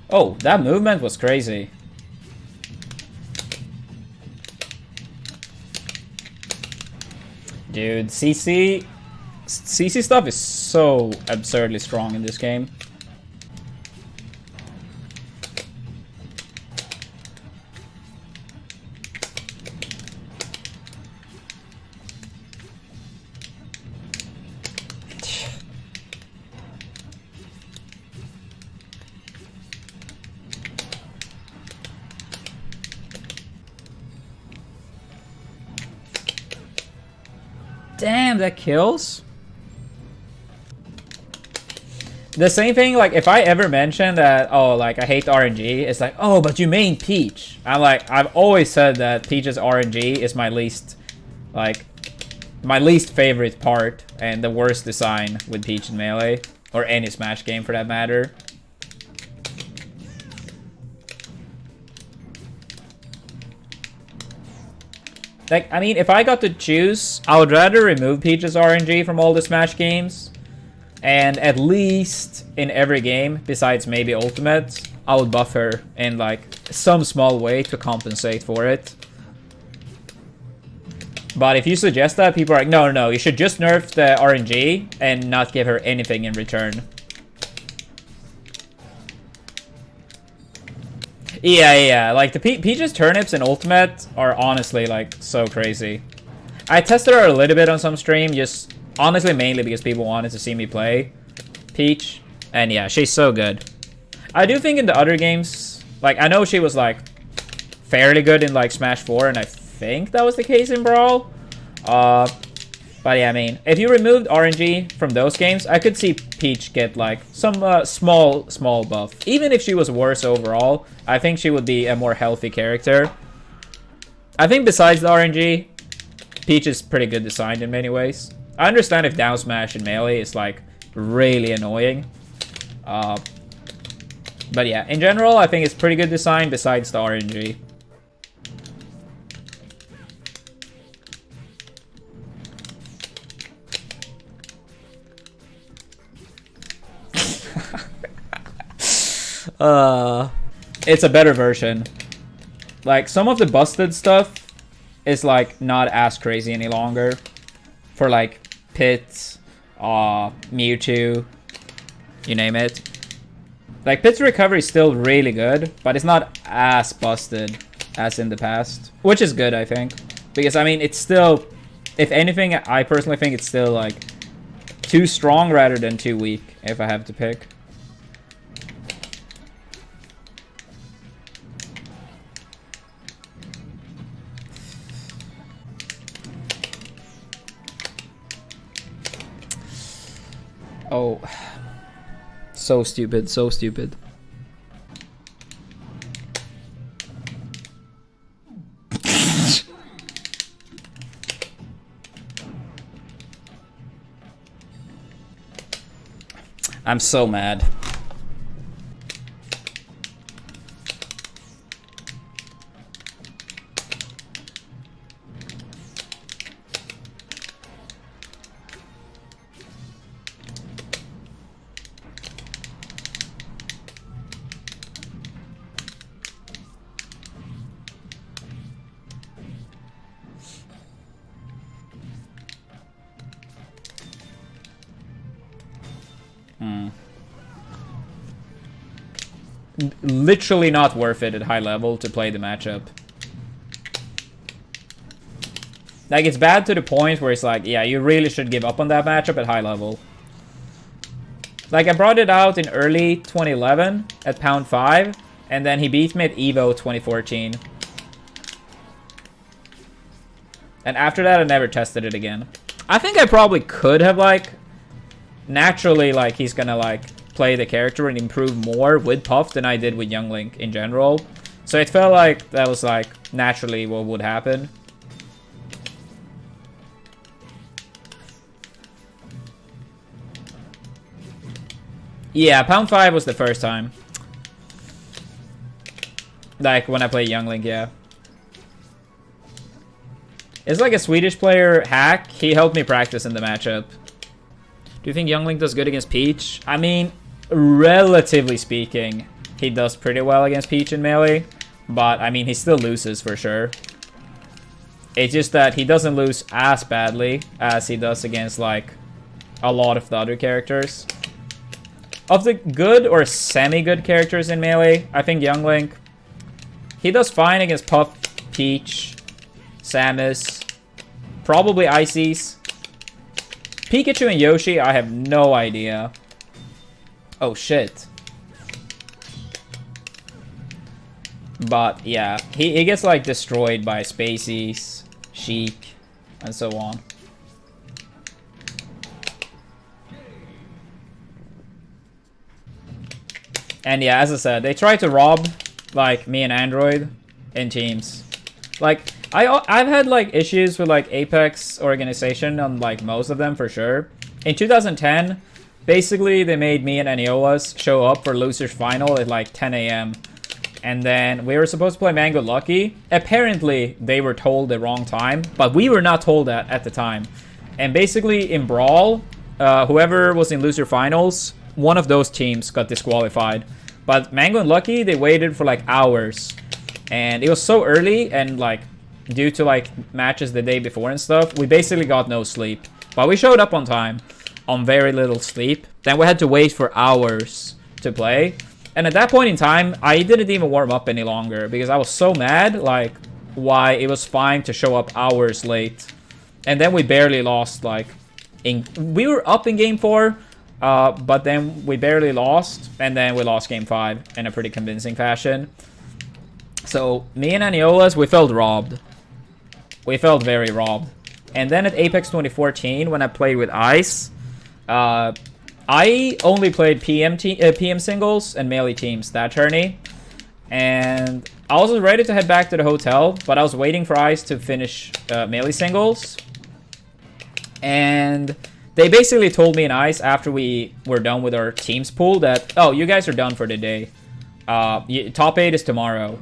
Oh, that movement was crazy. Dude, CC stuff is so absurdly strong in this game. Damn, that kills. The same thing, like, if I ever mention that, oh, like, I hate RNG, it's like, oh, but you main Peach. I'm like, I've always said that Peach's RNG is my least, like, my least favorite part and the worst design with Peach in Melee, or any Smash game for that matter. Like, I mean, if I got to choose, I would rather remove Peach's RNG from all the Smash games. And at least in every game, besides maybe Ultimate, I would buff her in, like, some small way to compensate for it. But if you suggest that, people are like, no, no, no, you should just nerf the RNG and not give her anything in return. Yeah, like the Peach's turnips in Ultimate are honestly like so crazy. I tested her a little bit on some stream, just honestly mainly because people wanted to see me play Peach. And yeah, she's so good. I do think in the other games, like I know she was like fairly good in like Smash 4, and I think that was the case in Brawl. But yeah, I mean, if you removed RNG from those games, I could see Peach get like some small buff. Even if she was worse overall, I think she would be a more healthy character. I think besides the RNG, Peach is pretty good designed in many ways. I understand if down smash in Melee is like really annoying. But yeah, in general, I think it's pretty good design besides the RNG. It's a better version. Like, some of the busted stuff is, like, not as crazy any longer. For, like, Pit, Mewtwo, you name it. Like, Pit's recovery is still really good, but it's not as busted as in the past. Which is good, I think. Because, I mean, it's still... If anything, I personally think it's still, like, too strong rather than too weak, if I have to pick. Oh, so stupid, so stupid. I'm so mad. Literally not worth it at high level to play the matchup. Like, it's bad to the point where it's like, yeah, you really should give up on that matchup at high level. Like, I brought it out in early 2011 at Pound 5, and then he beat me at EVO 2014. And after that, I never tested it again. I think I probably could have, like, naturally, like, he's gonna, like, play the character and improve more with Puff than I did with Young Link in general. So it felt like that was, like, naturally what would happen. Yeah, Pound 5 was the first time. Like, when I played Young Link, yeah. It's like a Swedish player, Hack. He helped me practice in the matchup. Do you think Young Link does good against Peach? I mean, relatively speaking, he does pretty well against Peach in melee. But, I mean, he still loses for sure. It's just that he doesn't lose as badly as he does against, like, a lot of the other characters. Of the good or semi-good characters in melee, I think Young Link, he does fine against Puff, Peach, Samus, probably Ices. Pikachu and Yoshi, I have no idea. Oh, shit. But, yeah, he gets, like, destroyed by Spaceys, Sheik, and so on. And, yeah, as I said, they try to rob, like, me and Android in teams. Like, I've had, like, issues with, like, Apex organization on, like, most of them, for sure. In 2010, basically, they made me and Aniolas show up for Losers Final at, like, 10 a.m., and then we were supposed to play Mango Lucky. Apparently, they were told the wrong time, but we were not told that at the time. And basically, in Brawl, whoever was in loser finals, one of those teams got disqualified. But Mango and Lucky, they waited for like hours. And it was so early, and like, due to like matches the day before and stuff, we basically got no sleep. But we showed up on time, on very little sleep. Then we had to wait for hours to play. And at that point in time, I didn't even warm up any longer because I was so mad, like, why it was fine to show up hours late. And then we barely lost, like, we were up in game 4, but then we barely lost, and then we lost game 5 in a pretty convincing fashion. So, me and Aniolas, we felt robbed. We felt very robbed. And then at Apex 2014, when I played with Ice, I only played PM singles and melee teams that tourney, and I was ready to head back to the hotel, but I was waiting for Ice to finish melee singles, and they basically told me and Ice after we were done with our teams pool that, oh, you guys are done for the day. Top 8 is tomorrow,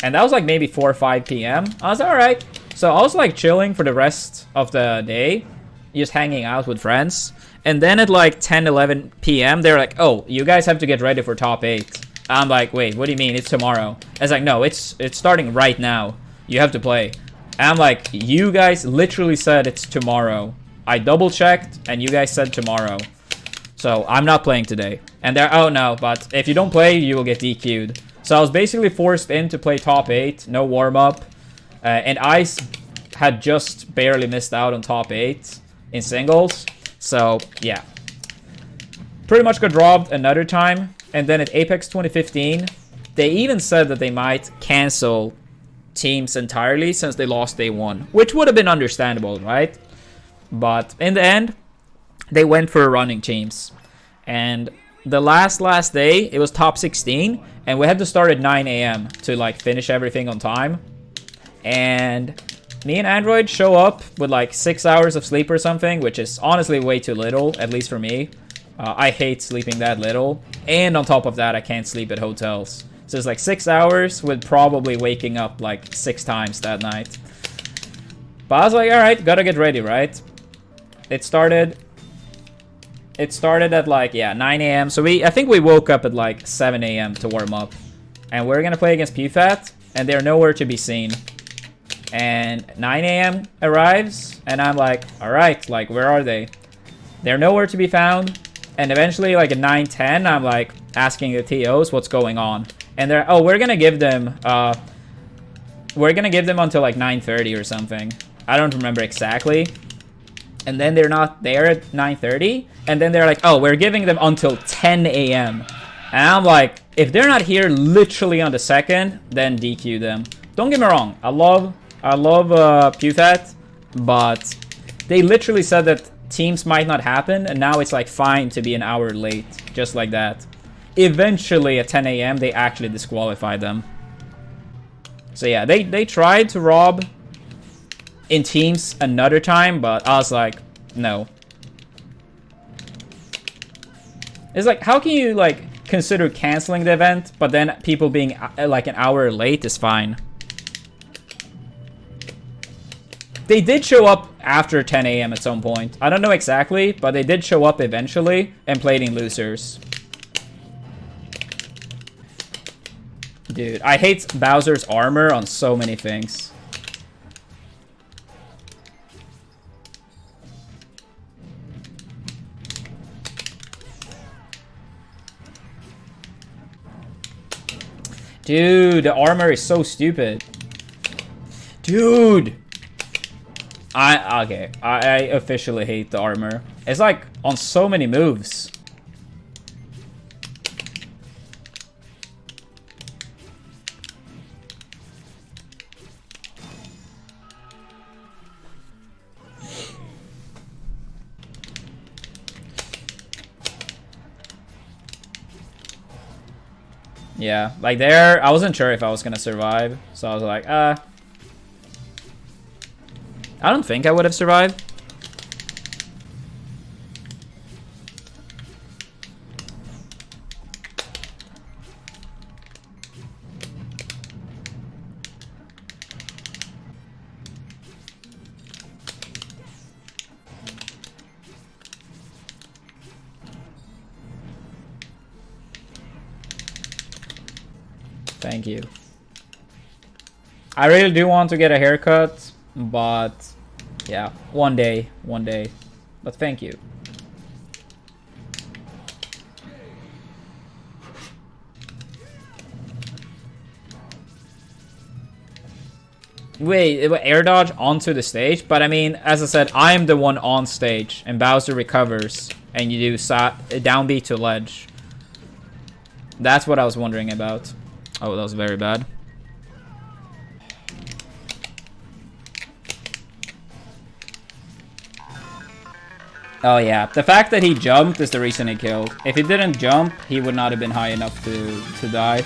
and that was like maybe 4 or 5 p.m. I was alright, so I was like chilling for the rest of the day, just hanging out with friends. And then at like 10, 11 p.m., they're like, oh, you guys have to get ready for top 8. I'm like, wait, what do you mean? It's tomorrow. I was like, no, it's starting right now. You have to play. And I'm like, you guys literally said it's tomorrow. I double checked, and you guys said tomorrow. So I'm not playing today. And they're, oh no, but if you don't play, you will get DQ'd. So I was basically forced in to play top 8, no warm-up. And Ice had just barely missed out on top 8 in singles. So, yeah. Pretty much got robbed another time. And then at Apex 2015, they even said that they might cancel teams entirely since they lost day 1. Which would have been understandable, right? But in the end, they went for running teams. And the last day, it was top 16. And we had to start at 9 a.m. to like finish everything on time. And me and Android show up with like 6 hours of sleep or something, which is honestly way too little, at least for me. I hate sleeping that little. And on top of that, I can't sleep at hotels. So it's like 6 hours with probably waking up like 6 times that night. But I was like, alright, gotta get ready, right? It started at like, yeah, 9 a.m. So I think we woke up at like 7 a.m. to warm up. And we're gonna play against PFAT, and they're nowhere to be seen. And 9 a.m. arrives, and I'm like, alright, like, where are they? They're nowhere to be found. And eventually, like, at 9:10, I'm, like, asking the TOs what's going on. And they're, oh, we're gonna give them until, like, 9:30 or something. I don't remember exactly. And then they're not there at 9:30. And then they're like, oh, we're giving them until 10 a.m. And I'm like, if they're not here literally on the second, then DQ them. Don't get me wrong, I love PewFat, but they literally said that teams might not happen, and now it's like fine to be an hour late, just like that. Eventually at 10 a.m. they actually disqualified them. So yeah, they tried to rob in teams another time, but I was like, no. It's like, how can you like consider canceling the event, but then people being like an hour late is fine? They did show up after 10 a.m. at some point. I don't know exactly, but they did show up eventually and played in losers. Dude, I hate Bowser's armor on so many things. Dude, the armor is so stupid. Dude! I officially hate the armor. It's like on so many moves. Yeah, like there, I wasn't sure if I was gonna survive, so I was like, I don't think I would have survived. Thank you. I really do want to get a haircut, but yeah, one day. But thank you. Wait, air dodge onto the stage? But I mean, as I said, I'm the one on stage, and Bowser recovers, and you do down B to ledge. That's what I was wondering about. Oh, that was very bad. Oh yeah, the fact that he jumped is the reason he killed. If he didn't jump, he would not have been high enough to die.